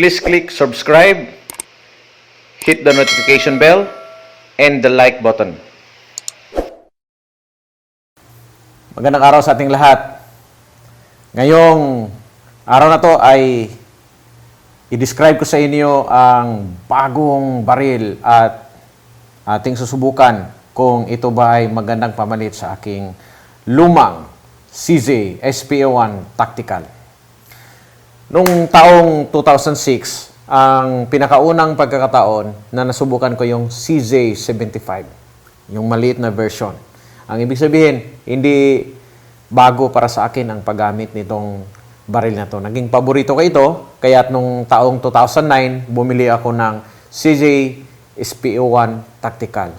Please click subscribe, hit the notification bell, and the like button. Magandang araw sa ating lahat. Ngayong araw na to ay i-describe ko sa inyo ang bagong baril at ating susubukan kung ito ba ay magandang pamalit sa aking lumang CZ SPO1 Tactical. Noong taong 2006, ang pinakaunang pagkakataon na nasubukan ko yung CZ75, yung maliit na version. Ang ibig sabihin, hindi bago para sa akin ang paggamit nitong baril na to. Naging paborito ko ito, kaya nung taong 2009, bumili ako ng CZ SPO1 Tactical.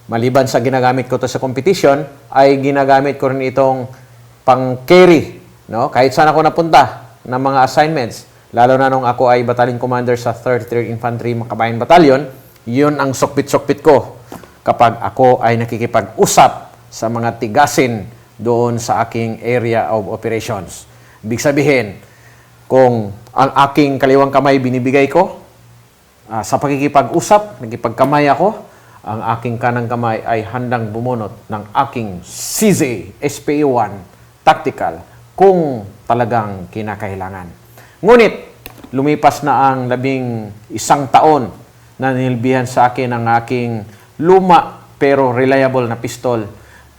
Maliban sa ginagamit ko to sa competition, ay ginagamit ko rin itong pang-carry, no? Kahit saan ako napunta ng mga assignments, lalo na nung ako ay battalion commander sa 33rd Infantry Makabayan Battalion, yun ang sokpit-sokpit ko kapag ako ay nakikipag-usap sa mga tigasin doon sa aking area of operations. Ibig sabihin, kung ang aking kaliwang kamay binibigay ko, sa pakikipag-usap, nakipagkamay ako, ang aking kanang kamay ay handang bumunot ng aking CZ SPO1 Tactical kung talagang kinakailangan. Ngunit, lumipas na ang 11 taon na nilbihan sa akin ang aking luma pero reliable na pistol.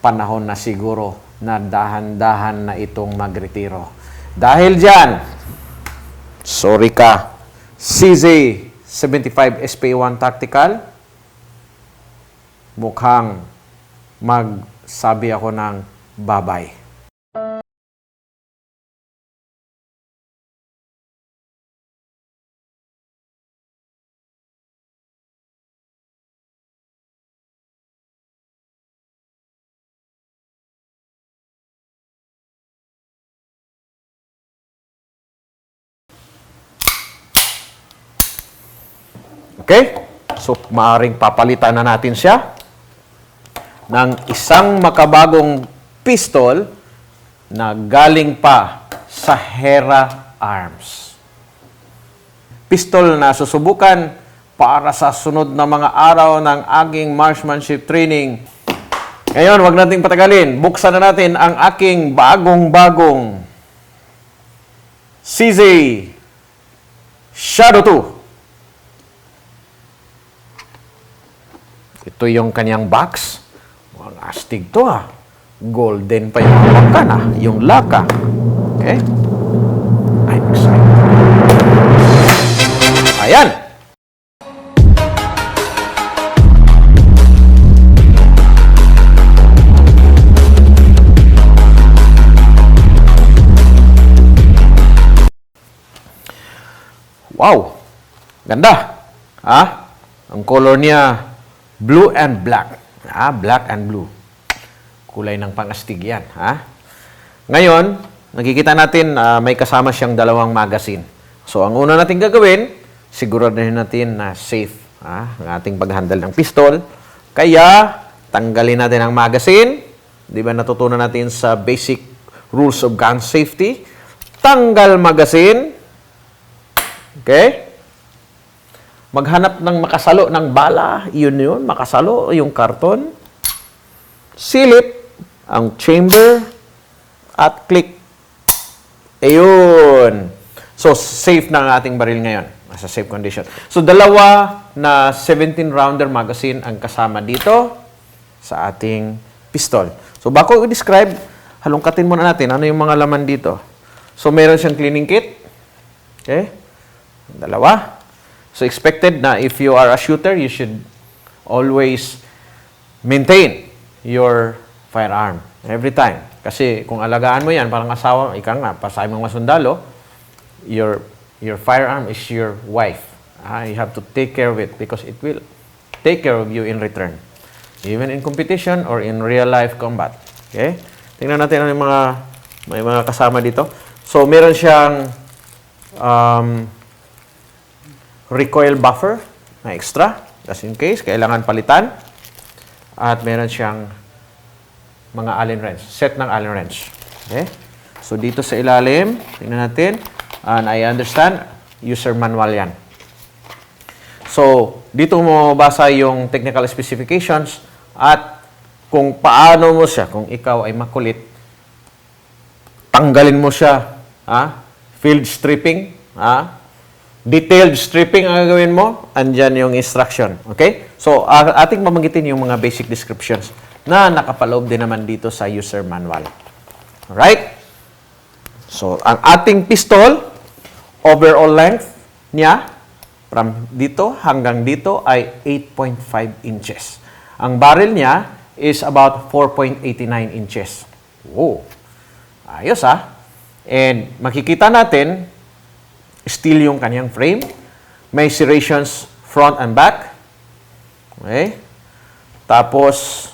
Panahon na siguro na dahan-dahan na itong magretiro. Dahil dyan, sorry ka, CZ75 SPO1 Tactical, mukhang magsabi ako ng bye-bye. Okay? So, maaring papalitan na natin siya ng isang makabagong pistol na galing pa sa Hera Arms. Pistol na susubukan para sa sunod na mga araw ng aking marksmanship training. Ngayon, wag nating patagalin. Buksan na natin ang aking bagong-bagong CZ Shadow 2. Ito yung kanyang box. Mukhang astig to Golden pa yung hawakan yung laka. Okay? I'm excited. Ayan! Wow! Ganda! Ang color niya blue and black. Black and blue. Kulay ng pangastig yan. Ngayon, nakikita natin may kasama siyang dalawang magazine. So, ang una natin gagawin, siguraduhin natin na safe ang ating paghandle ng pistol. Kaya, tanggalin natin ang magazine. Di ba natutunan natin sa basic rules of gun safety? Tanggal magazine. Okay? Maghanap ng makasalo ng bala, yun, makasalo yung karton, silip ang chamber, at click. Ayun. So, safe na ang ating baril ngayon. Nasa safe condition. So, dalawa na 17-rounder magazine ang kasama dito sa ating pistol. So, bago i-describe, halongkatin muna natin ano yung mga laman dito. So, meron siyang cleaning kit. Okay? Dalawa. So, expected na if you are a shooter, you should always maintain your firearm every time. Kasi kung alagaan mo yan, parang asawa, ika nga, pasabi mong masundalo, your firearm is your wife. You have to take care of it because it will take care of you in return. Even in competition or in real-life combat. Okay? Tingnan natin ano yung may mga kasama dito. So, meron siyang recoil buffer na extra, just in case, kailangan palitan. At meron siyang mga Allen wrench, set ng Allen wrench. Okay? So, dito sa ilalim, tingnan natin. And I understand, user manual yan. So, dito mo mabasa yung technical specifications at kung paano mo siya, kung ikaw ay makulit, tanggalin mo siya, field stripping, detailed stripping ang gagawin mo, andyan yung instruction. Okay? So, ating mamanggitin yung mga basic descriptions na nakapaloob din naman dito sa user manual. Alright? So, ang ating pistol, overall length niya, from dito hanggang dito ay 8.5 inches. Ang barrel niya is about 4.89 inches. Oh, ayos And makikita natin, steel yung kanyang frame. May serrations front and back. Okay? Tapos,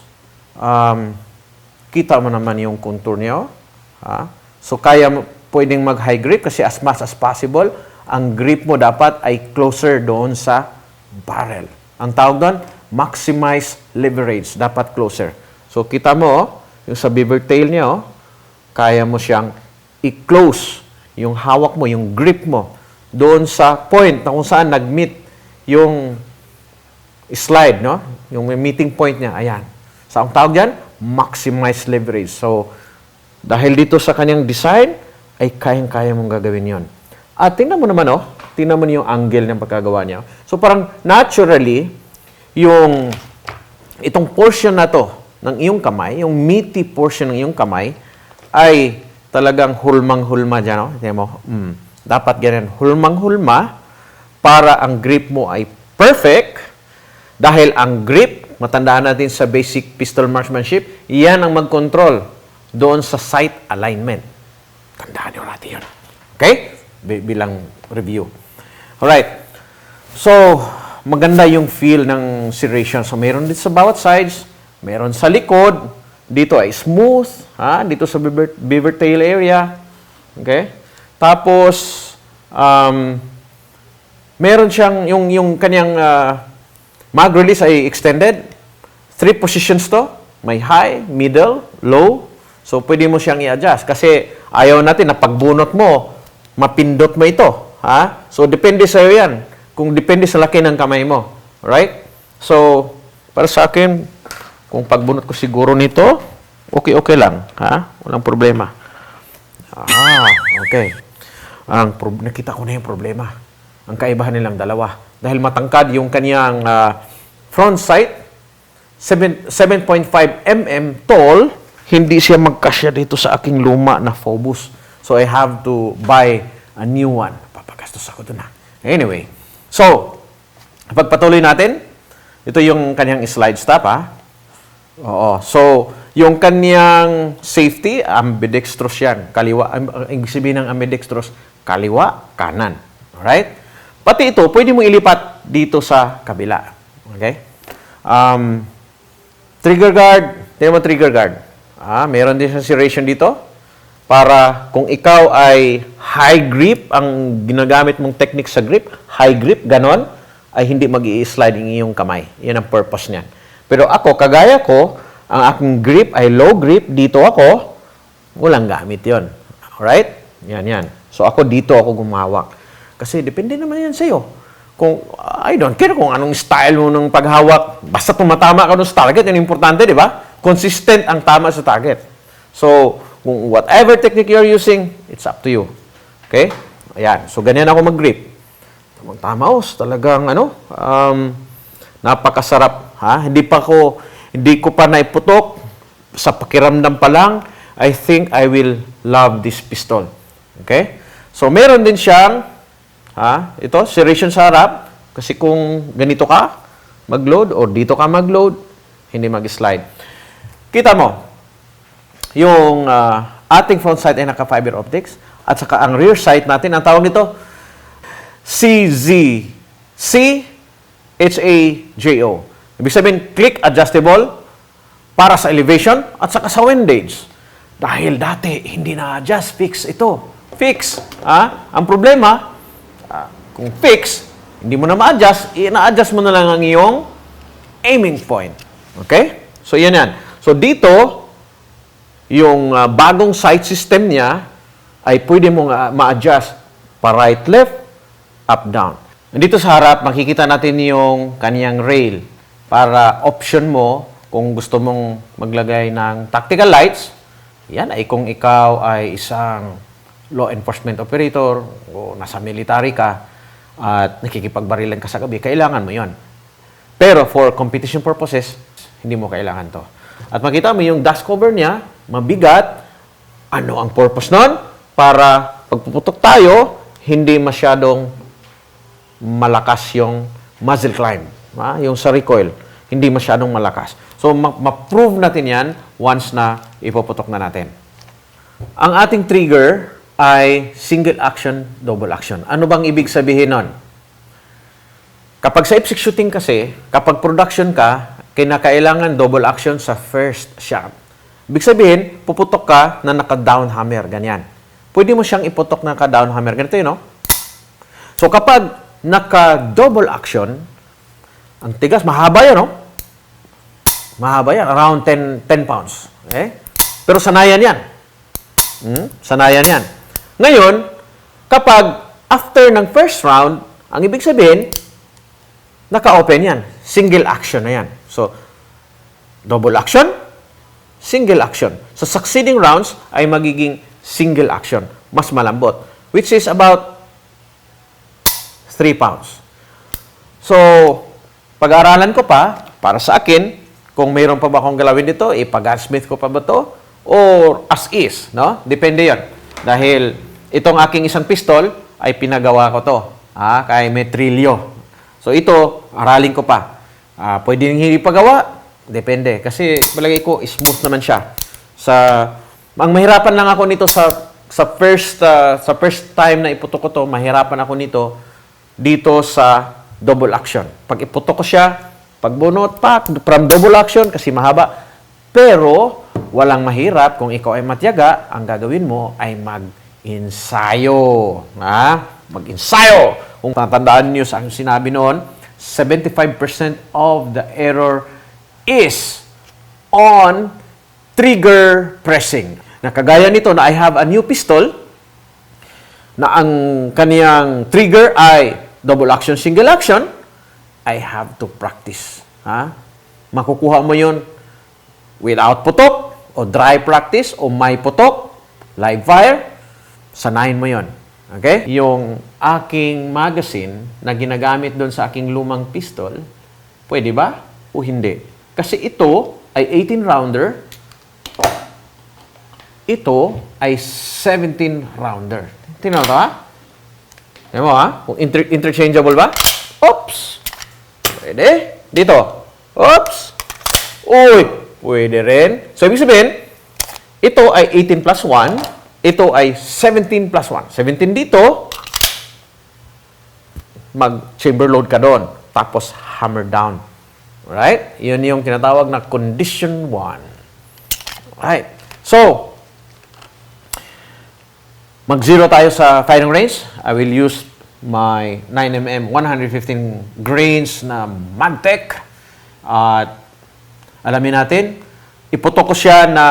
kita mo naman yung contour niya. So, pwedeng mag-high grip kasi as much as possible, ang grip mo dapat ay closer doon sa barrel. Ang tawag doon, maximize leverage. Dapat closer. So, kita mo, yung sa beaver tail niya, kaya mo siyang i-close yung hawak mo, yung grip mo, doon sa point na kung saan nag-meet yung slide, no? Yung meeting point niya, ayan. So, ang tawag dyan, maximize leverage. So, dahil dito sa kanyang design, ay kayang-kaya mong gagawin yon. At tingnan mo naman, tingnan mo yung angle ng pagkagawa niya. So, parang naturally, itong portion na to ng iyong kamay, yung meaty portion ng iyong kamay, ay talagang hulmang-hulma dyan, tingnan mo. Dapat ganyan, hulmang-hulma para ang grip mo ay perfect. Dahil ang grip, matandaan natin sa basic pistol marksmanship, yan ang mag-control doon sa sight alignment. Tandaan nyo natin yun. Okay? Bilang review. Alright. So, maganda yung feel ng serration. So, meron dito sa bawat sides, meron sa likod, dito ay smooth, dito sa beaver tail area. Okay? Tapos, meron siyang, yung kanyang mag release ay extended. 3 positions to. May high, middle, low. So, pwede mo siyang i-adjust. Kasi ayaw natin na pagbunot mo, mapindot mo ito. So, depende sa iyo yan. Kung depende sa laki ng kamay mo. Alright? So, para sa akin, kung pagbunot ko siguro nito, okay lang. Walang problema. Okay. Nakita ko na yung problema. Ang kaibahan nilang dalawa. Dahil matangkad yung kanyang front sight, 7.5 mm tall, hindi siya magkasya dito sa aking luma na Phobos. So, I have to buy a new one. Papagastos ako doon Anyway. So, pagpatuloy natin, ito yung kanyang slide stop Oo. So, yung kanyang safety, ambidextrous yan. Kaliwa, ang sabihin ng ambidextrous, kaliwa, kanan. Alright? Pati ito, pwede mo ilipat dito sa kabila. Okay? Trigger guard, tingnan mo trigger guard. Meron din sa serration dito para kung ikaw ay high grip, ang ginagamit mong technique sa grip, high grip, ganon, ay hindi mag-i-slide ang iyong kamay. Yan ang purpose niyan. Pero ako, kagaya ko, ang aking grip ay low grip, dito ako, walang gamit yon. Alright? Yan. So ako dito ako gumawak. Kasi depende naman yan sa'yo. Kung, I don't care kung anong style mo ng paghawak. Basta tumatama ka sa target, yan importante, di ba? Consistent ang tama sa target. So, kung whatever technique you're using, it's up to you. Okay? Ayan. So, ganyan ako mag-grip. Tama, talagang, napakasarap. Hindi ko pa naiputok. Sa pakiramdam pa lang, I think I will love this pistol. Okay? So, meron din siyang, ito, serration sa harap. Kasi kung ganito ka, mag-load, or dito ka mag-load, hindi mag-slide. Kita mo, yung ating front sight ay naka-fiber optics, at saka ang rear sight natin, ang tawag nito, CHAJO. Ibig sabihin, click adjustable para sa elevation at saka sa windage. Dahil dati, hindi na-adjust, fix ito. Fix. Ang problema, kung fix, hindi mo na ma-adjust, ina-adjust mo na lang ang iyong aiming point. Okay? So, yan. So, dito, yung bagong sight system niya ay pwede mong ma-adjust pa right, left, up, down. Dito sa harap, makikita natin yung kaniyang rail para option mo kung gusto mong maglagay ng tactical lights. Yan ay kung ikaw ay isang law enforcement operator o nasa military ka at nakikipagbarilan ka sa gabi, kailangan mo yon. Pero for competition purposes, hindi mo kailangan to. At makita mo yung dust cover niya, mabigat. Ano ang purpose nun? Para pagpuputok tayo, hindi masyadong malakas yung muzzle climb. Yung sa recoil, hindi masyadong malakas. So, ma-prove natin yan once na ipuputok na natin. Ang ating trigger ay single action, double action. Ano bang ibig sabihin nun? Kapag sa IPSC shooting kasi, kapag production ka, kinakailangan double action sa first shot. Ibig sabihin, puputok ka na naka-down hammer, ganyan. Pwede mo siyang iputok na naka-down hammer. Ganito yun, no? So, kapag naka-double action, ang tigas, mahaba yan, no? Mahaba yan, around 10 pounds. Okay? Pero sanayan yan. Sanayan yan. Ngayon, kapag after ng first round, ang ibig sabihin, naka-open yan. Single action na yan. So, double action, single action. So, succeeding rounds ay magiging single action. Mas malambot. Which is about 3 pounds. So, pag-aaralan ko pa, para sa akin, kung mayroon pa ba akong galawin dito, ipag-gunsmith ko pa ba to? Or as is, no? Depende yan. Dahil itong aking isang pistol ay pinagawa ko to. Kay Metrillo. So ito, aralin ko pa. Pwede nang hindi pagawa? Depende. Kasi palagay ko, smooth naman siya. Ang mahirapan lang ako nito sa first time na iputok ko to, mahirapan ako nito dito sa double action. Pag iputok ko siya, pagbunot pa, from double action, kasi mahaba. Pero, walang mahirap kung ikaw ay matyaga, ang gagawin mo ay mag-ensayo. Mag-ensayo! Kung tatandaan niyo sa aking sinabi noon, 75% of the error is on trigger pressing. Nakagaya nito na I have a new pistol na ang kaniyang trigger ay double action, single action, I have to practice. Makukuha mo yun without putok, o dry practice, o may putok, live fire, sanayin mo yun. Okay? Yung aking magazine na ginagamit doon sa aking lumang pistol, pwede ba o hindi? Kasi ito ay 18-rounder, ito ay 17-rounder. Tingnan mo ito, ha? Tingnan mo, ha? Kung interchangeable ba? Oops! Pwede. Dito. Oops! Uy! Pwede rin. So, ibig sabihin, ito ay 18 plus 1. Ito ay 17 plus 1. 17 dito. Mag-chamber load ka doon. Tapos, hammer down. Right? Yun yung tinatawag na condition 1. Right. So, mag-zero tayo sa firing range. I will use my 9mm 115 grains na Magtech. At alamin natin, iputok ko siya na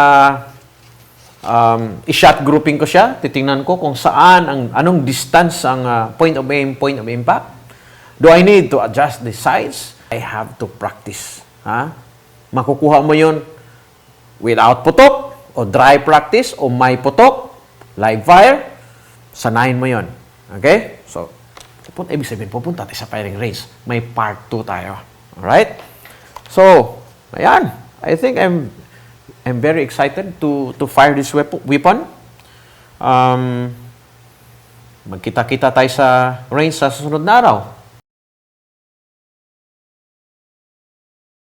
i-shot grouping ko siya. Titingnan ko kung saan, anong distance ang point of aim, point of impact. Do I need to adjust the size? I have to practice. Makukuha mo yun without putok, o dry practice, o may putok, live fire, sanayin mo yun. Okay? So, ibig sabihin, pupunta tayo sa firing range. May part 2 tayo. Alright? So, ayan. I think I'm very excited to fire this weapon. Magkita-kita tayo sa range sa susunod na araw.